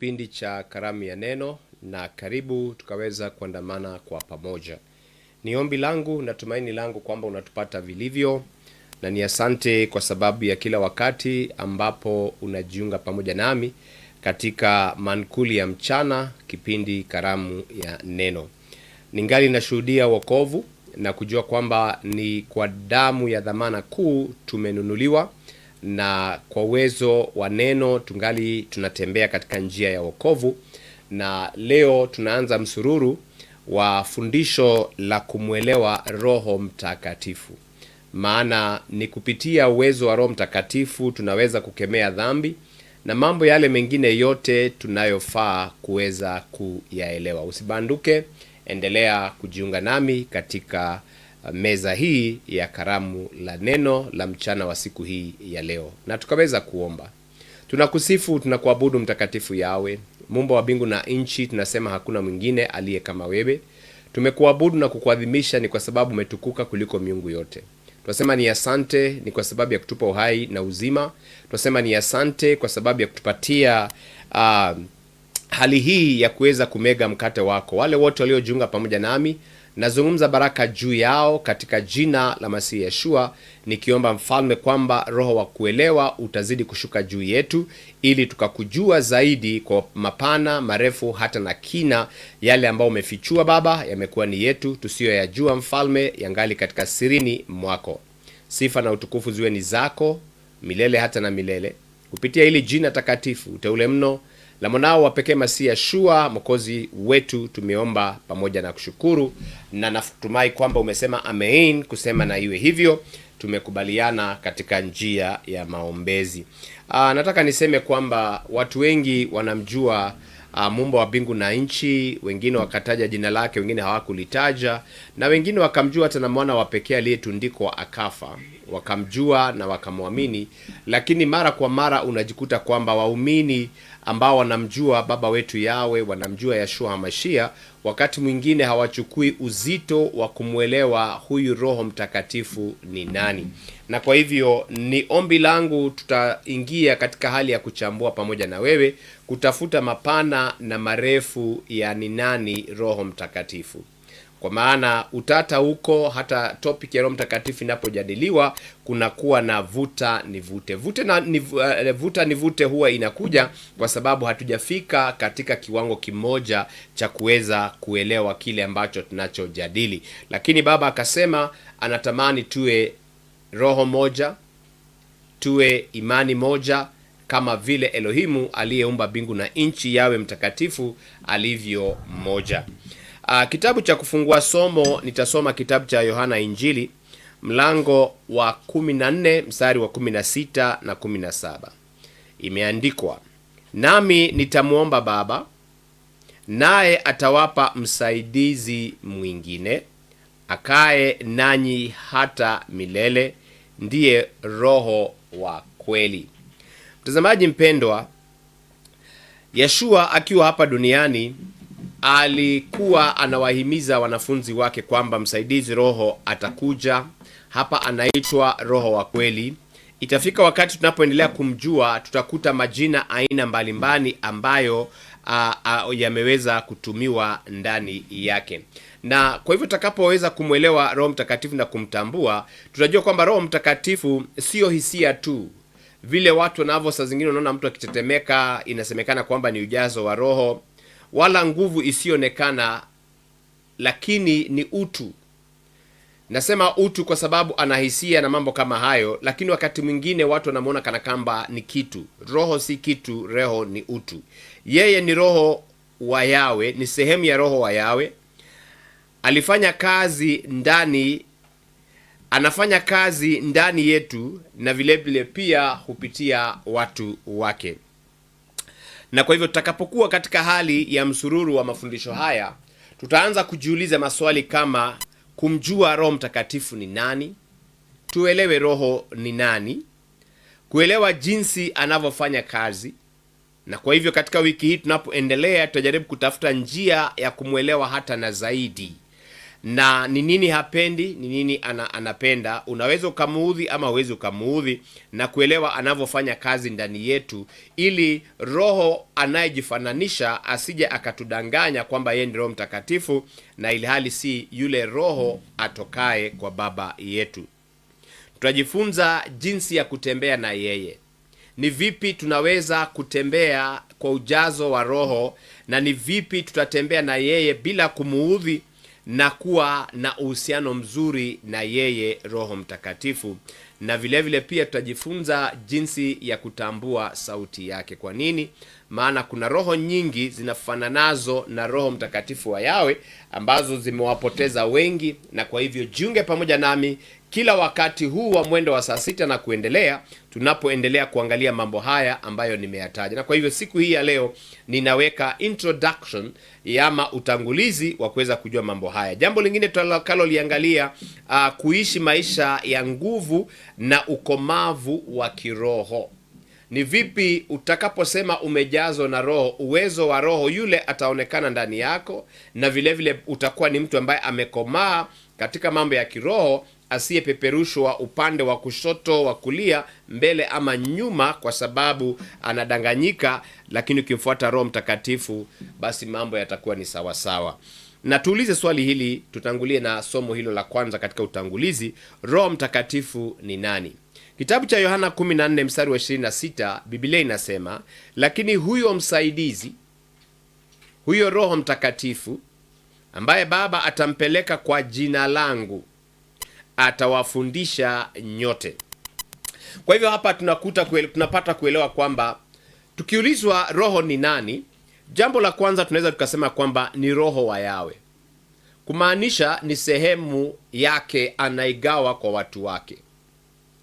kipindi cha Karamu ya Neno, na karibu tukaweza kuandamana kwa pamoja. Ni ombi langu na tumaini langu kwamba unatupata vilivyo, na ni asante kwa sababu ya kila wakati ambapo unajiunga pamoja nami katika mankuli ya mchana, kipindi Karamu ya Neno. Ningali nashuhudia wokovu na kujua kwamba ni kwa damu ya dhamana kuu tumenunuliwa, na kwa uwezo wa neno tungali tunatembea katika njia ya wokovu. Na leo tunaanza msururu wa fundisho la kumwelewa Roho Mtakatifu. Maana ni kupitia uwezo wa Roho Mtakatifu tunaweza kukemea dhambi na mambo yale mengine yote tunayofaa kuweza kuyaelewa. Usibanduke, endelea kujiunga nami katika meza hii ya karamu la neno la mchana wa siku hii ya leo. Na tukaweza kuomba. Tunakusifu, tunakuabudu mtakatifu Yawe, Muumba wa mbingu na nchi. Tunasema hakuna mwingine aliye kama wewe. Tumekuabudu na kukuadhimisha ni kwa sababu umetukuka kuliko miungu yote. Tunasema ni asante, ni kwa sababu ya kutupa uhai na uzima. Tunasema ni asante kwa sababu ya kutupatia hali hii ya kuweza kumega mkate wako. Wale wote waliojiunga pamoja nami, nazungumza baraka juu yao katika jina la Masihi Yeshua, nikiomba Mfalme kwamba roho wa kuelewa utazidi kushuka juu yetu, ili tukakujua zaidi kwa mapana, marefu, hata na kina. Yale ambao umefichua Baba yamekuwa ni yetu, tusiyoyajua Mfalme, yangali katika sirini mwako. Sifa na utukufu ziwe ni zako milele hata na milele, kupitia hili jina takatifu uteule mno la mwanao wa pekee Masihi Yeshua Mwokozi wetu tumeomba pamoja na kushukuru, na natumai kwamba umesema amen, kusema na iwe hivyo. Tumekubaliana katika njia ya maombezi. Nataka niseme kwamba watu wengi wanamjua Muumba wa mbingu na nchi, wengine wakataja jina lake, wengine hawakulitaja, na wengine wakamjua hata na mwana wa pekee aliyetundikwa akafa, wakamjua na wakamwamini. Lakini mara kwa mara unajikuta kwamba waumini ambao wanamjua Baba wetu Yawe, wanamjua Yeshua HaMashiach, wakati mwingine hawachukui uzito wa kumwelewa huyu Roho Mtakatifu ni nani. Na kwa hivyo ni ombi langu tutaingia katika hali ya kuchambua pamoja na wewe, kutafuta mapana na marefu ya ni nani Roho Mtakatifu. Kwa maana utata huko, hata topic ya Roho Mtakatifu inapojadiliwa kunakuwa na vuta nivute huwa inakuja kwa sababu hatujafika katika kiwango kimoja cha kuweza kuelewa kile ambacho tunachojadili. Lakini Baba akasema anatamani tuwe roho moja, tuwe imani moja, kama vile Elohimu aliyeumba mbingu na nchi yawe mtakatifu alivyo mmoja. Kitabu cha kufungua somo nitasoma kitabu cha Yohana Injili mlango wa 14 mstari wa 16 na 17. Imeandikwa, nami nitamuomba Baba, naye atawapa msaidizi mwingine akae nanyi hata milele, ndiye Roho wa kweli. Mtazamaji mpendwa, Yeshua akiwa hapa duniani alikuwa anawahimiza wanafunzi wake kwamba msaidizi Roho atakuja. Hapa anaitwa Roho wa kweli. Itafika wakati tunapoendelea kumjua, tutakuta majina aina mbalimbali ambayo yameweza kutumiwa ndani yake. Na kwa hivyo tutakapoweza kumwelewa Roho Mtakatifu na kumtambua, tutajua kwamba Roho Mtakatifu sio hisia tu. Vile watu wanavyo saa zingine unaona mtu akitetemeka, inasemekana kwamba ni ujazo wa Roho, wala nguvu isiyoonekana, lakini ni utu. Nasema utu kwa sababu anahisia na mambo kama hayo, lakini wakati mwingine watu wanamuona kana kamba ni kitu. Roho si kitu, Roho ni utu. Yeye ni Roho wa Yawe, ni sehemu ya Roho wa Yawe. Alifanya kazi ndani, anafanya kazi ndani yetu, na vile vile pia hupitia watu wake. Na kwa hivyo tutakapokuwa katika hali ya msururu wa mafundisho haya, tutaanza kujiuliza maswali kama kumjua Roho Mtakatifu ni nani, tuelewe Roho ni nani, kuelewa jinsi anavyofanya kazi. Na kwa hivyo katika wiki hii tunapoendelea, tutajaribu kutafuta njia ya kumwelewa hata na zaidi. na ni nini hapendi, ni nini anapenda. Unaweza ukamuudhi ama huwezi ukamuudhi, na kuelewa anavyofanya kazi ndani yetu, ili Roho anayejifananisha asije akatudanganya kwamba yeye ni Roho Mtakatifu, na ili hali si yule Roho atokaye kwa Baba yetu. Tutajifunza jinsi ya kutembea na yeye. Ni vipi tunaweza kutembea kwa ujazo wa Roho, na ni vipi tutatembea na yeye bila kumuudhi na kuwa na uhusiano mzuri na yeye Roho Mtakatifu. Na vile vile pia tutajifunza jinsi ya kutambua sauti yake. Kwa nini? Maana kuna roho nyingi zinafananazo na Roho Mtakatifu wa Yawe ambazo zimewapoteza wengi, na kwa hivyo jiunge pamoja nami kila wakati huu wa mwendo wa saa 6 na kuendelea, tunapoendelea kuangalia mambo haya ambayo nimeyataja. Na kwa hivyo siku hii ya leo ninaweka introduction ama utangulizi wa kuweza kujua mambo haya. Jambo lingine tutakaloliangalia kuishi maisha ya nguvu na ukomavu wa kiroho. Ni vipi utakaposema umejazwa na Roho, uwezo wa Roho yule ataonekana ndani yako, na vile vile utakuwa ni mtu ambaye amekomaa katika mambo ya kiroho, asiyepeperushwa upande wa kushoto, wa kulia, mbele ama nyuma kwa sababu anadanganyika. Lakini ukimfuata Roho Mtakatifu, basi mambo yatakuwa ni sawa sawa. Na tuulize swali hili, tutangulie na somo hilo la kwanza katika utangulizi. Roho Mtakatifu ni nani? Kitabu cha Yohana 14 mstari wa 26, Biblia inasema, lakini huyo msaidizi, huyo Roho Mtakatifu ambaye Baba atampeleka kwa jina langu, atawafundisha nyote. Kwa hivyo hapa tunapata kuelewa kwamba tukiulizwa Roho ni nani, jambo la kwanza tunaweza tukasema kwamba ni Roho wa Yawe, kumaanisha ni sehemu yake anaigawa kwa watu wake.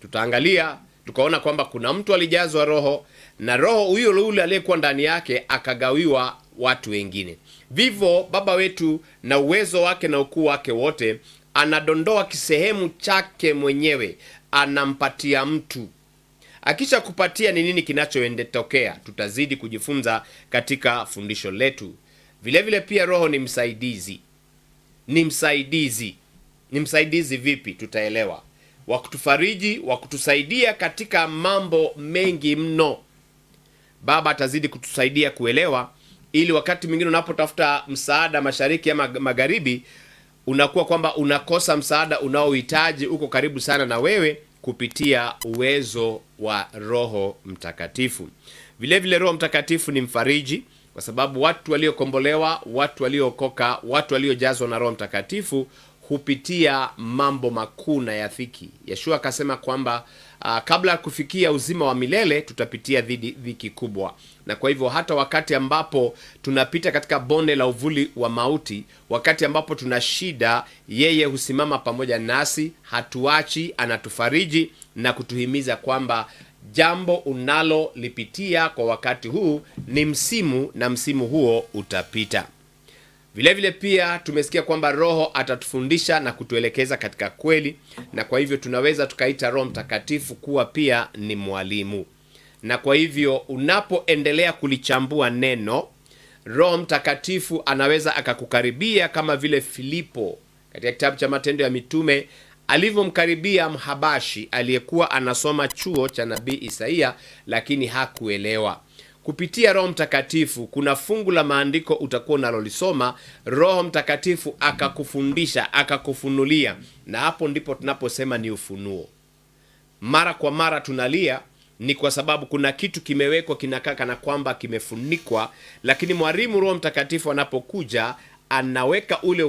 Tutaangalia tukaona kwamba kuna mtu alijazwa Roho, na Roho huyo yule aliyekuwa ndani yake akagawiwa watu wengine. Vivyo Baba wetu na uwezo wake na ukuu wake wote anadondoa kisehemu chake mwenyewe, anampatia mtu. Akisha kupatia, ni nini kinachoendetokea? Tutazidi kujifunza katika fundisho letu. Vile vile pia Roho ni msaidizi. Ni msaidizi vipi? Tutaelewa. Wa kutufariji, wa kutusaidia katika mambo mengi mno. Baba atazidi kutusaidia kuelewa, ili wakati mwingine unapotafuta msaada mashariki ama magharibi, unakuwa kwamba unakosa msaada unaohitaji, uko karibu sana na wewe, kupitia uwezo wa Roho Mtakatifu. Vile vile Roho Mtakatifu ni mfariji, kwa sababu watu waliokombolewa, watu waliookoka, watu waliojazwa na Roho Mtakatifu hupitia mambo makuu na ya dhiki. Yeshua akasema kwamba kabla ya kufikia uzima wa milele tutapitia dhiki kubwa. Na kwa hivyo hata wakati ambapo tunapita katika bonde la uvuli wa mauti, wakati ambapo tuna shida, yeye husimama pamoja nasi, hatuachi, anatufariji na kutuhimiza kwamba jambo unalolipitia kwa wakati huu ni msimu, na msimu huo utapita. Vile vile pia tumesikia kwamba Roho atatufundisha na kutuelekeza katika kweli, na kwa hivyo tunaweza tukaita Roho Mtakatifu kuwa pia ni mwalimu. Na kwa hivyo unapoendelea kulichambua neno, Roho Mtakatifu anaweza akakukaribia kama vile Filipo katika kitabu cha Matendo ya Mitume alivyomkaribia Mhabashi aliyekuwa anasoma chuo cha nabii Isaia, lakini hakuelewa. Kupitia Roho Mtakatifu kuna fungu la maandiko utakuwa unalolisoma, Roho Mtakatifu akakufundisha, akakufunulia, na hapo ndipo tunaposema ni ufunuo. Mara kwa mara tunalia, ni kwa sababu kuna kitu kimewekwa kinakaa kana kwamba kimefunikwa, lakini mwalimu Roho Mtakatifu anapokuja anaweka ule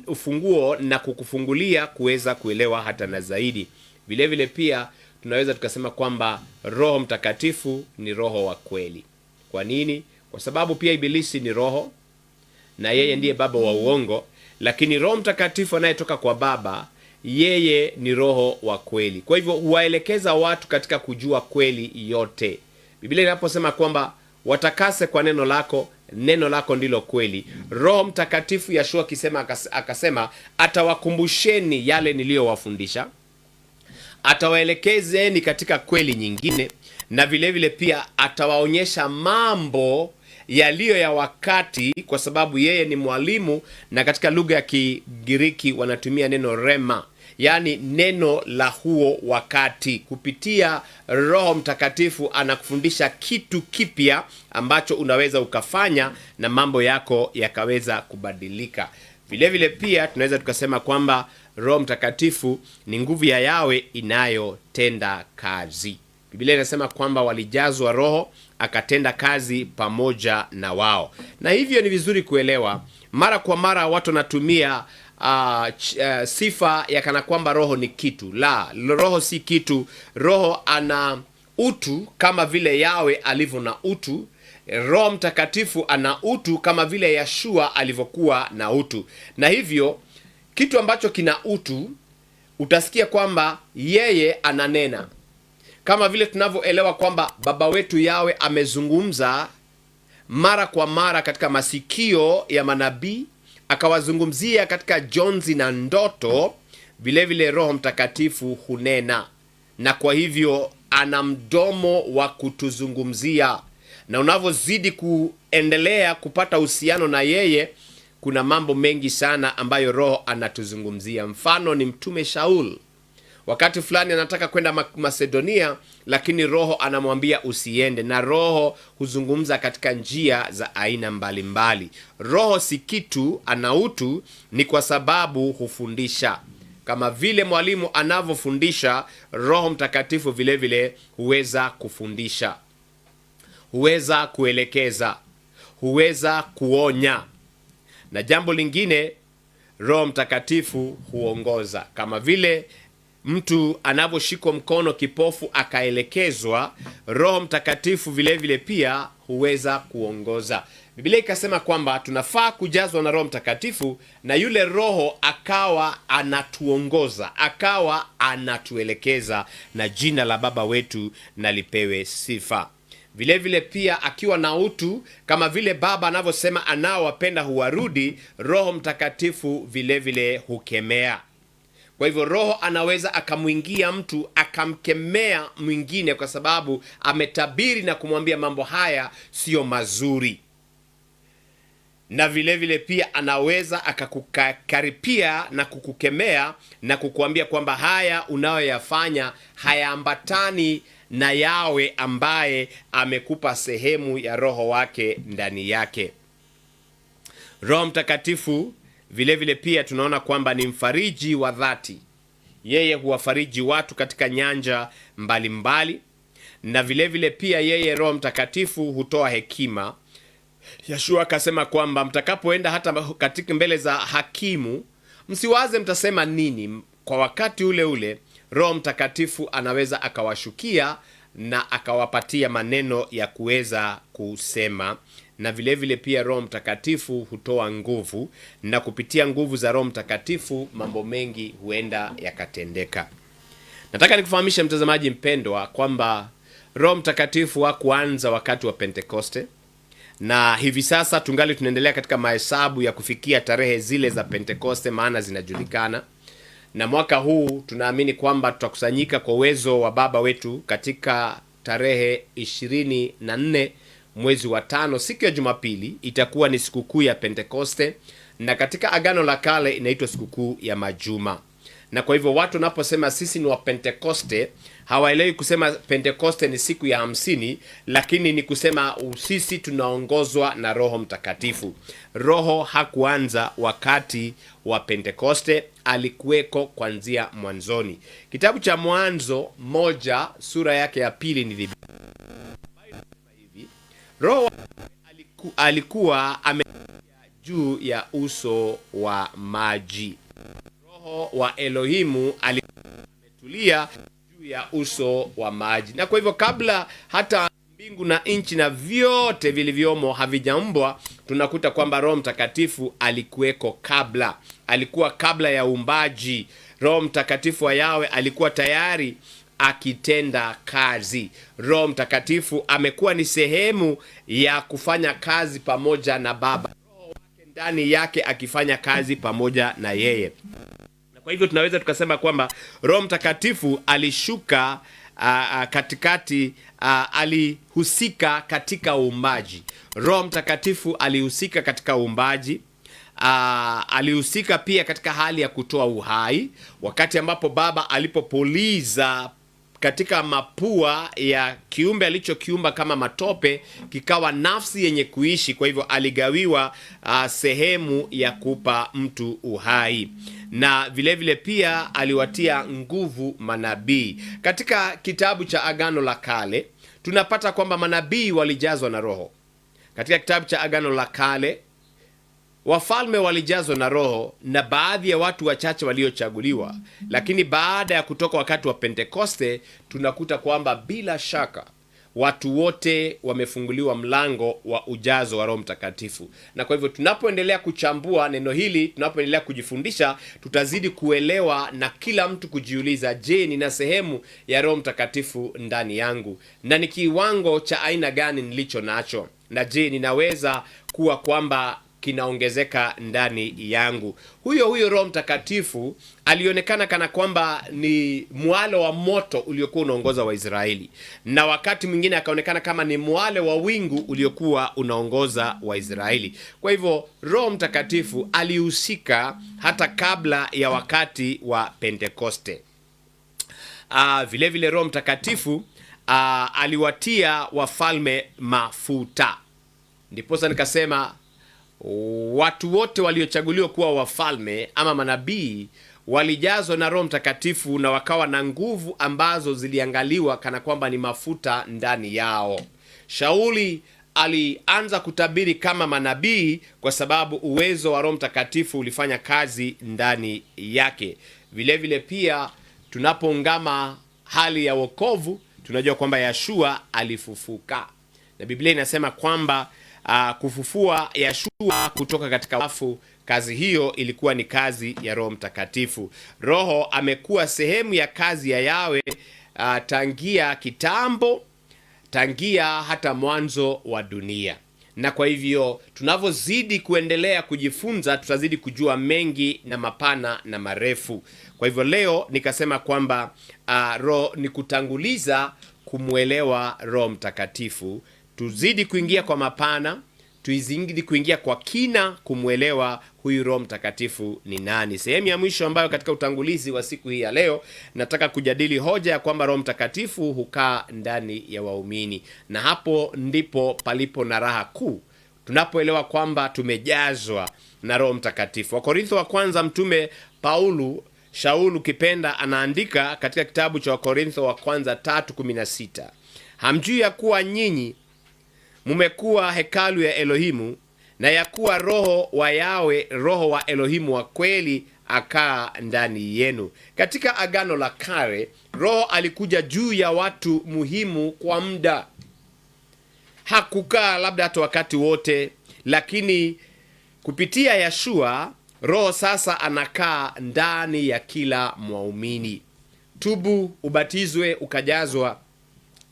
ufunguo na kukufungulia kuweza kuelewa hata na zaidi. Vile vile pia tunaweza tukasema kwamba Roho Mtakatifu ni Roho wa kweli. Kwa nini? Kwa sababu pia Ibilisi ni roho na yeye ndiye baba wa uongo, lakini Roho Mtakatifu anayetoka kwa Baba, yeye ni Roho wa kweli. Kwa hivyo huwaelekeza watu katika kujua kweli yote. Biblia inaposema kwamba watakase kwa neno lako, neno lako ndilo kweli. Roho Mtakatifu, Yeshua akasema atawakumbusheni yale niliyowafundisha, atawaelekezeni katika kweli nyingine, na vile vile pia atawaonyesha mambo yaliyo ya wakati, kwa sababu yeye ni mwalimu, na katika lugha ya Kigiriki wanatumia neno rema, yaani neno la huo wakati. Kupitia Roho Mtakatifu anakufundisha kitu kipya ambacho unaweza ukafanya na mambo yako yakaweza kubadilika. Vile vile pia tunaweza tukasema kwamba Roho Mtakatifu ni nguvu ya Yawe inayotenda kazi. Biblia inasema kwamba walijazwa Roho akatenda kazi pamoja na wao. Na hivyo ni vizuri kuelewa, mara kwa mara watu wanatumia sifa ya kana kwamba Roho ni kitu. La, Roho si kitu. Roho ana utu kama vile Yawe alivyo na utu. Roho Mtakatifu ana utu kama vile Yeshua alivyokuwa na utu. Na hivyo kitu ambacho kina utu, utasikia kwamba yeye ananena, kama vile tunavyoelewa kwamba Baba wetu Yawe amezungumza mara kwa mara katika masikio ya manabii, akawazungumzia katika jonzi na ndoto. Vile vile Roho Mtakatifu hunena, na kwa hivyo ana mdomo wa kutuzungumzia. Na unavyozidi kuendelea kupata uhusiano na yeye, kuna mambo mengi sana ambayo Roho anatuzungumzia. Mfano ni Mtume Shaul. Wakati fulani anataka kwenda Macedonia, lakini Roho anamwambia usiende, na Roho huzungumza katika njia za aina mbalimbali. Roho si kitu, ana utu, ni kwa sababu hufundisha. Kama vile mwalimu anavyofundisha, Roho Mtakatifu vile vile huweza kufundisha, huweza kuelekeza, huweza kuonya. Na jambo lingine, Roho Mtakatifu huongoza. Kama vile mtu anavyoshikwa mkono kipofu akaelekezwa, Roho Mtakatifu vile vile pia huweza kuongoza. Biblia ikasema kwamba tunafaa kujazwa na Roho Mtakatifu, na yule Roho akawa anatuongoza, akawa anatuelekeza, na jina la Baba wetu na lipewe sifa. Vile vile pia akiwa na utu, kama vile Baba anavyosema anaowapenda huwarudi, Roho Mtakatifu vile vile hukemea. Kwa hivyo Roho anaweza akamwingia mtu akamkemea mwingine kwa sababu ametabiri na kumwambia mambo haya sio mazuri. Na vile vile pia anaweza akakukaripia na kukukemea na kukuambia kwamba haya unayoyafanya hayaambatani na Yawe ambaye amekupa sehemu ya Roho wake ndani yake. Roho Mtakatifu vile vile pia tunaona kwamba ni mfariji wa dhati. Yeye huwafariji watu katika nyanja mbalimbali. Na vile vile pia yeye Roho Mtakatifu hutoa hekima. Yeshua akasema kwamba mtakapoenda hata katika mbele za hakimu, msiwaze mtasema nini. Kwa wakati ule ule Roho Mtakatifu anaweza akawashukia na akawapatia maneno ya kuweza kusema. Na vile vile pia Roho Mtakatifu hutoa nguvu, na kupitia nguvu za Roho Mtakatifu mambo mengi huenda yakatendeka. Nataka nikufahamishe mtazamaji mpendwa kwamba Roho Mtakatifu hakuanza wakati wa Pentekoste, na hivi sasa tungali tunaendelea katika mahesabu ya kufikia tarehe zile za Pentekoste, maana zinajulikana. Na mwaka huu tunaamini kwamba tutakusanyika kwa uwezo wa Baba wetu katika tarehe 24 mwezi wa 5, siku ya Jumapili. Itakuwa ni sikukuu ya Pentekoste, na katika Agano la Kale inaitwa sikukuu ya Majuma. Na kwa hivyo watu wanaposema sisi ni wa Pentekoste, hawaelewi kusema Pentekoste ni siku ya 50, lakini ni kusema sisi tunaongozwa na Roho Mtakatifu. Roho hakuanza wakati wa Pentekoste, alikuweko kuanzia mwanzoni. Kitabu cha Mwanzo 1 sura yake ya 2 ni hivi: Roho alikuwa juu ya uso wa maji. Roho wa Elohimu alikuwa ametulia juu ya uso wa maji. Na kwa hivyo kabla hata mbingu na nchi na vyote vilivyomo havijaumbwa, tunakuta kwamba Roho Mtakatifu alikuweko kabla. Alikuwa kabla ya uumbaji. Roho Mtakatifu wa Yawe alikuwa tayari akitenda kazi. Roho Mtakatifu amekuwa ni sehemu ya kufanya kazi pamoja na Baba. Roho wake ndani yake akifanya kazi pamoja na yeye. Na kwa hivyo tunaweza tukasema kwamba Roho Mtakatifu alishuka katikati alihusika katika uumbaji. Roho Mtakatifu alihusika katika uumbaji. Alihusika pia katika hali ya kutoa uhai, wakati ambapo Baba alipopuliza katika mapua ya kiumbe alichokiumba kama matope, kikawa nafsi yenye kuishi. Kwa hivyo aligawiwa sehemu ya kupa mtu uhai, na vile vile pia aliwatia nguvu manabii. Katika kitabu cha Agano la Kale tunapata kwamba manabii walijazwa na Roho. Katika kitabu cha Agano la Kale wafalme walijazwa na Roho na baadhi ya watu wachache waliochaguliwa, lakini baada ya kutoka wakati wa Pentekoste tunakuta kwamba bila shaka watu wote wamefunguliwa mlango wa ujazo wa Roho Mtakatifu. Na kwa hivyo tunapoendelea kuchambua neno hili, tunapoendelea kujifundisha, tutazidi kuelewa na kila mtu kujiuliza, je, nina sehemu ya Roho Mtakatifu ndani yangu? Na ni kiwango cha aina gani nilicho nacho? Na je, ninaweza kuwa kwamba kinaongezeka ndani yangu? Huyo Roho Mtakatifu alionekana kana kwamba ni mwale wa moto uliokuwa unaongoza Waisraeli, na wakati mwingine akaonekana kama ni mwale wa wingu uliokuwa unaongoza Waisraeli. Kwa hivyo Roho Mtakatifu alihusika hata kabla ya wakati wa Pentekoste. Vile vile Roho Mtakatifu aliwatia wafalme mafuta. Ndiposa nikasema watu wote waliochaguliwa kuwa wafalme ama manabii walijazwa na Roho Mtakatifu na wakawa na nguvu ambazo ziliangaliwa kana kwamba ni mafuta ndani yao. Shauli alianza kutabiri kama manabii kwa sababu uwezo wa Roho Mtakatifu ulifanya kazi ndani yake. Vile vile pia tunapoungama hali ya wokovu tunajua kwamba Yeshua alifufuka, na Biblia inasema kwamba kufufua Yeshua kutoka katika wafu, kazi hiyo ilikuwa ni kazi ya Roho Mtakatifu. Roho amekuwa sehemu ya kazi ya Yawe tangia kitambo, tangia hata mwanzo wa dunia. Na kwa hivyo tunavyozidi kuendelea kujifunza, tutazidi kujua mengi na mapana na marefu. Kwa hivyo leo nikasema kwamba roho ni kutanguliza kumwelewa Roho Mtakatifu. Tuzidi kuingia kwa mapana, tuzidi kuingia kwa kina kumwelewa huyu Roho Mtakatifu ni nani. Sehemu ya mwisho ambayo katika utangulizi wa siku hii ya leo nataka kujadili hoja ya kwamba Roho Mtakatifu hukaa ndani ya waumini, na hapo ndipo palipo na raha kuu tunapoelewa kwamba tumejazwa na Roho Mtakatifu. Wakorintho wa kwanza, mtume Shaulu kipenda anaandika katika kitabu cha Wakorintho wa kwanza 3:16, hamjui ya kuwa nyinyi mumekuwa hekalu ya Elohimu, na ya kuwa Roho wa Yawe, Roho wa Elohimu wa kweli akaa ndani yenu. Katika Agano la Kale, Roho alikuja juu ya watu muhimu kwa muda. Hakukaa labda hata wakati wote, lakini kupitia Yeshua, Roho sasa anakaa ndani ya kila muumini. Tubu, ubatizwe, ukajazwa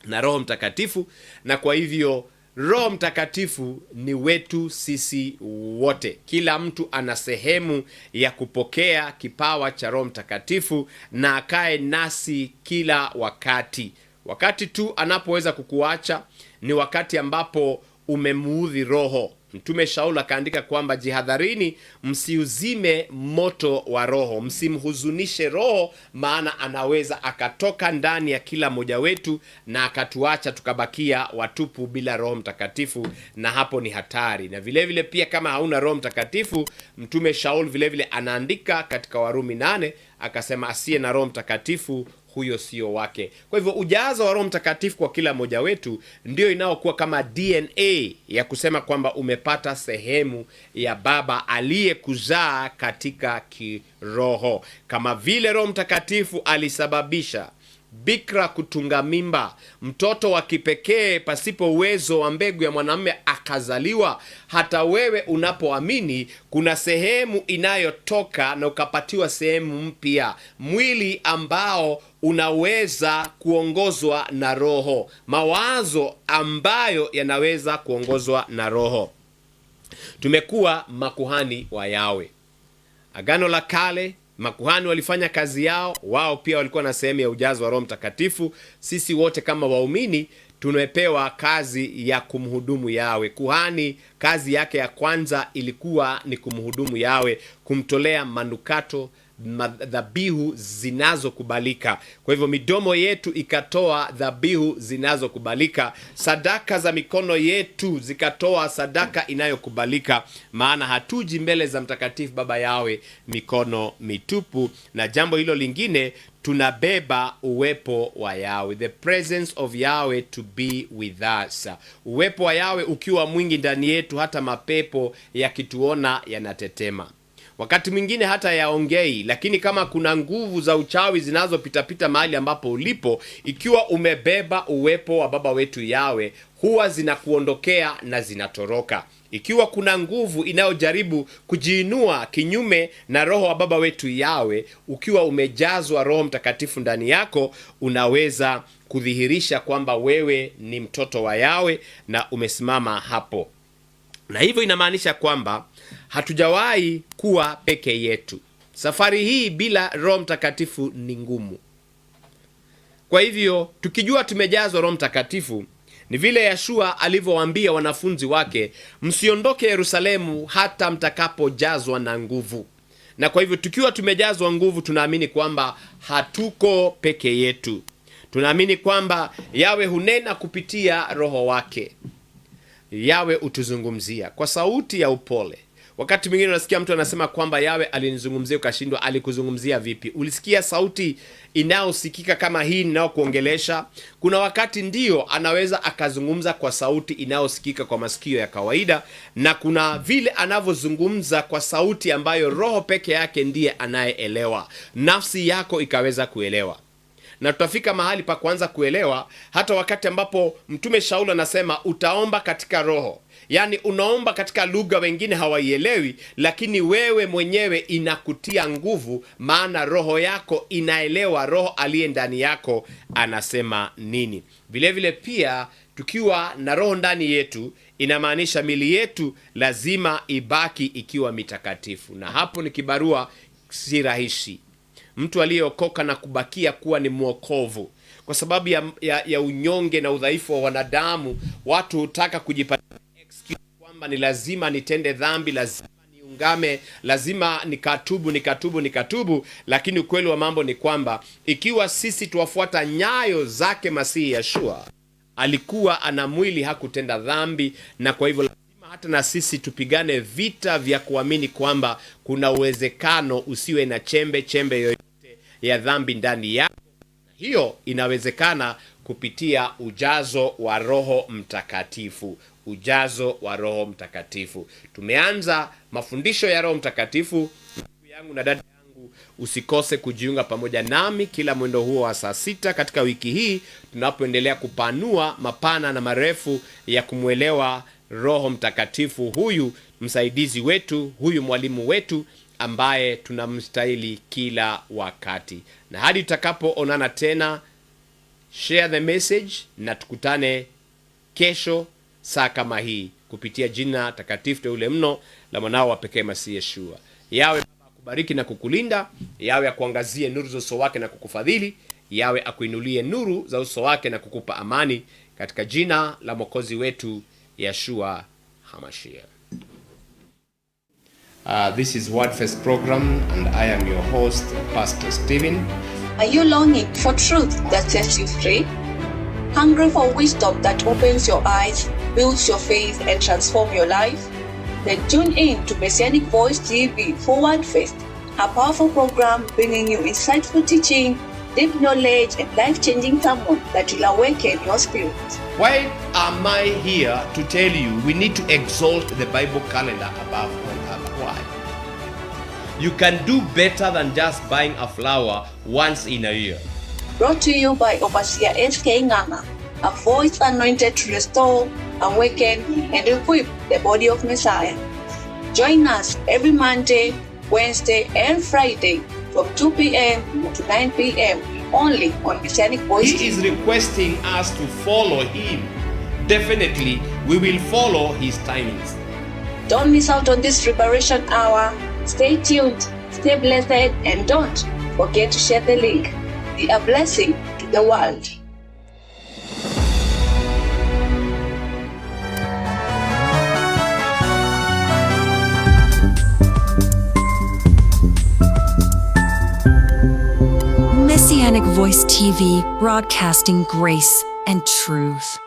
na Roho Mtakatifu, na kwa hivyo Roho Mtakatifu ni wetu sisi wote. Kila mtu ana sehemu ya kupokea kipawa cha Roho Mtakatifu na akae nasi kila wakati. Wakati tu anapoweza kukuacha ni wakati ambapo umemuudhi Roho. Mtume Shaul akaandika kwamba jihadharini msiuzime moto wa Roho, msimhuzunishe Roho, maana anaweza akatoka ndani ya kila mmoja wetu na akatuacha tukabakia watupu bila Roho Mtakatifu, na hapo ni hatari. Na vile vile pia kama hauna Roho Mtakatifu, Mtume Shaul vile vile anaandika katika Warumi 8 akasema, asiye na Roho Mtakatifu huyo sio wake. Kwa hivyo ujazo wa Roho Mtakatifu kwa kila mmoja wetu ndio inaokuwa kama DNA ya kusema kwamba umepata sehemu ya Baba aliyekuzaa katika kiroho. Kama vile Roho Mtakatifu alisababisha bikira kutunga mimba, mtoto wa kipekee pasipo uwezo wa mbegu ya mwanamume akazaliwa, hata wewe unapoamini kuna sehemu inayotoka na ukapatiwa sehemu mpya, mwili ambao unaweza kuongozwa na Roho, mawazo ambayo yanaweza kuongozwa na Roho. Tumekuwa makuhani wa Yawe. Agano la Kale Makuhani walifanya kazi yao, wao pia walikuwa na sehemu ya ujazo wa Roho Mtakatifu. Sisi wote kama waumini tumepewa kazi ya kumhudumu Yawe. Kuhani kazi yake ya kwanza ilikuwa ni kumhudumu Yawe, kumtolea manukato, dhabihu zinazokubalika. Kwa hivyo midomo yetu ikatoa dhabihu zinazokubalika, sadaka za mikono yetu zikatoa sadaka inayokubalika, maana hatuji mbele za mtakatifu Baba Yawe mikono mitupu. Na jambo hilo lingine, tunabeba uwepo wa Yawe, the presence of Yawe to be with us. Uwepo wa Yawe ukiwa mwingi ndani yetu, hata mapepo yakituona yanatetema. Wakati mwingine hata yaongei, lakini kama kuna nguvu za uchawi zinazopita mahali ambapo ulipo, ikiwa umebeba uwepo wa Baba wetu Yawe, huwa zinakuondokea na zinatoroka. Ikiwa kuna nguvu inayojaribu kujiinua kinyume na roho wa Baba wetu Yawe, ukiwa umejazwa Roho Mtakatifu ndani yako, unaweza kudhihirisha kwamba wewe ni mtoto wa Yawe na umesimama hapo. Na hivyo inamaanisha kwamba hatujawahi kuwa peke yetu. Safari hii bila Roho Mtakatifu ni ngumu. Kwa hivyo tukijua tumejazwa Roho Mtakatifu, ni vile Yeshua alivyowaambia wanafunzi wake, msiondoke Yerusalemu hata mtakapojazwa na nguvu. Na kwa hivyo tukiwa tumejazwa nguvu, tunaamini kwamba hatuko peke yetu. Tunaamini kwamba Yawe hunena kupitia Roho wake. Yawe utuzungumzia kwa sauti ya upole. Wakati mwingine unasikia mtu anasema kwamba Yawe alinizungumzia, ukashindwa alikuzungumzia vipi? Ulisikia sauti inayosikika kama hii ninayokuongelesha? Kuna wakati ndio anaweza akazungumza kwa sauti inayosikika kwa masikio ya kawaida, na kuna vile anavyozungumza kwa sauti ambayo Roho peke yake ndiye anayeelewa, nafsi yako ikaweza kuelewa. Na tutafika mahali pa kuanza kuelewa hata wakati ambapo Mtume Shauli anasema utaomba katika Roho. Yaani unaomba katika lugha wengine hawaielewi, lakini wewe mwenyewe inakutia nguvu, maana roho yako inaelewa Roho aliye ndani yako anasema nini. Vile vile pia tukiwa na Roho ndani yetu, inamaanisha mili yetu lazima ibaki ikiwa mitakatifu. Na hapo ni kibarua si rahisi. Mtu aliyeokoka na kubakia kuwa ni mwokovu, kwa sababu ya unyonge na udhaifu wa wanadamu, watu hutaka kujipatia excuse kwamba ni lazima nitende dhambi, lazima niungame, lazima nikatubu. Lakini ukweli wa mambo ni kwamba ikiwa sisi tuwafuata nyayo zake Masihi Yeshua, alikuwa ana mwili, hakutenda dhambi. Na kwa hivyo hata na sisi tupigane vita vya kuamini kwamba kuna uwezekano usiwe na chembe yoyote ya dhambi ndani yako. Hiyo inawezekana kupitia ujazo wa Roho Mtakatifu. Ujazo wa Roho Mtakatifu. Tumeanza mafundisho ya Roho Mtakatifu. Ndugu yangu na dada yangu, usikose kujiunga pamoja nami kila mwendo huo wa saa 6 katika wiki hii, tunapoendelea kupanua mapana na marefu ya kumwelewa Roho Mtakatifu, huyu msaidizi wetu, huyu mwalimu wetu ambaye tunamstahili kila wakati. Na hadi tutakapoonana tena, share the message na tukutane kesho saa kama hii, kupitia jina takatifu yule mno la mwanao wa pekee Masihi Yeshua. Yawe Baba akubariki na kukulinda, Yawe akuangazie nuru za uso wake na kukufadhili, Yawe akuinulie nuru za uso wake na kukupa amani, katika jina la Mwokozi wetu Yeshua HaMashiach. This is Word First program, and I am your host, Pastor Stephen. Are you longing for truth that sets you free? Hungry for wisdom that opens your eyes, builds your faith, and transforms your life? Then tune in to Messianic Voice TV for Word First, a powerful program bringing you insightful teaching, deep knowledge, and life-changing sermon that will awaken your spirit. Why am I here to tell you we need to exalt the Bible calendar above all other? Why? You can do better than just buying a flower once in a year. Brought to you by Overseer S.K. Nganga, a voice anointed to restore, awaken, and equip the body of Messiah. Join us every Monday, Wednesday, and Friday from 2 p.m. to 9 p.m. only on Messianic Voice. He is requesting us to follow him. Definitely, we will follow his timings. Don't miss out on this preparation hour. Stay tuned Stay blessed and don't forget to share the link. Be a blessing to the world. Messianic Voice TV, broadcasting grace and truth.